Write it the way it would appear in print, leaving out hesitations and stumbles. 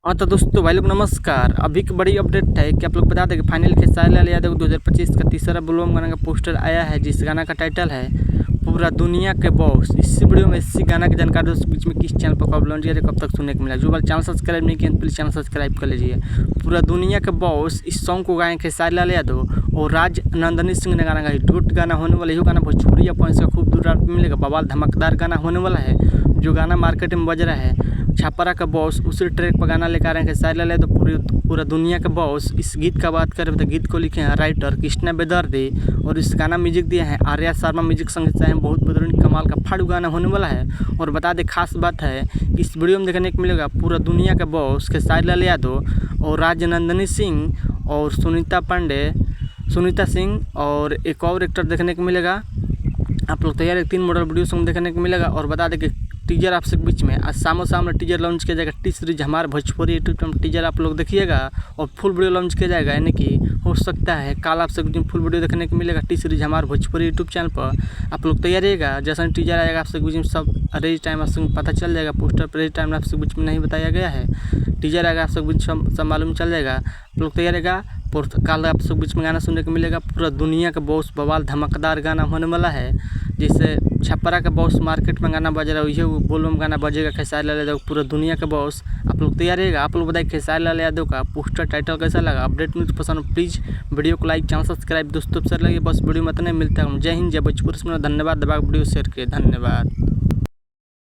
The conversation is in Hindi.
हाँ तो दोस्तों भाई लोग नमस्कार। अभी की बड़ी अपडेट है कि आप लोग बता दें कि फाइनल खेसारी लाल यादव 2025 का तीसरा एल्बम गाना का पोस्टर आया है, जिस गाना का टाइटल है पूरा दुनिया के बॉस। इसी वीडियो में इसी गाना की जानकारी दोस्तों बीच में किस चैनल पर कब लॉन्च किया कब तक सुनने को मिला। जो वाला चैनल सब्सक्राइब नहीं किया प्लीज़ चैनल सब्सक्राइब कर लीजिए। पूरा दुनिया के बॉस इस सॉन्ग को गाए खेसारी लाल यादव और राज नंदनी सिंह ने गाना गाया। डुट गाना होने वाला यही गाना भोजपुरी पॉइंट्स का खूब दूर मिलेगा। बवाल धमाकेदार गाना होने वाला है। जो गाना मार्केट में बज रहा है छापरा का बॉस, उसी ट्रैक पर गाना लेकर आ रहे हैं खेसारी लाल यादव पूरा दुनिया का बॉस। इस गीत का बात करें तो गीत को लिखे हैं राइटर कृष्णा बेदर्दी और इस गाना म्यूजिक दिया है आर्या शर्मा। म्यूजिक संगीत है बहुत बेहतरीन कमाल का फाड़ू गाना होने वाला है। और बता दें खास बात है कि इस वीडियो में देखने को मिलेगा पूरा दुनिया का बॉस खेसारी लाल यादव और राजनंदनी सिंह और सुनीता सिंह और एक और एक्टर देखने को मिलेगा। आप लोग तैयार 3 मॉडल वीडियो सॉन्ग देखने को मिलेगा। और बता दें कि टीजर आप सबके बीच में आज सामो सामने टीजर लॉन्च किया जाएगा। टी सीरीज हमारे भोजपुरी यूट्यूब पर टीजर आप लोग देखिएगा और फुल वीडियो लॉन्च किया जाएगा। यानी कि हो सकता है कल आप सबके फुल वीडियो देखने को मिलेगा टी सीरीज हमारे भोजपुरी यूट्यूब चैनल पर। आप लोग तैयारिएगा, जैसा टीजर आएगा आप सबके बीच में सब रेज टाइम आप सबको पता चल जाएगा। पोस्टर पर रेज टाइम आप सबके बीच में नहीं बताया गया है। टीजर आएगा आप सबके बीच सब मालूम चल जाएगा। आप लोग तैयारिएगा। कल आप सब बीच में गाना सुनने को मिलेगा। पूरा दुनिया का बॉस बवाल धमाकेदार गाना होने वाला है। जैसे छपरा का बॉस मार्केट में गाना बज रहा है, वही बोलो में गाना बजेगा खेसारी लाल यादव पूरा दुनिया का बॉस। आप लोग तैयार रहेगा। आप लोग बताइए खेसारी लाल यादव का पोस्टर टाइटल कैसा लगा। अपडेट न्यूज़ पसंद प्लीज़ वीडियो को लाइक चैनल सब्सक्राइब दोस्तों से लगे। बस वीडियो में इतना मिलता है। जय हिंद जय भोजपुरी। धन्यवाद। दबा वीडियो शेयर किए धन्यवाद।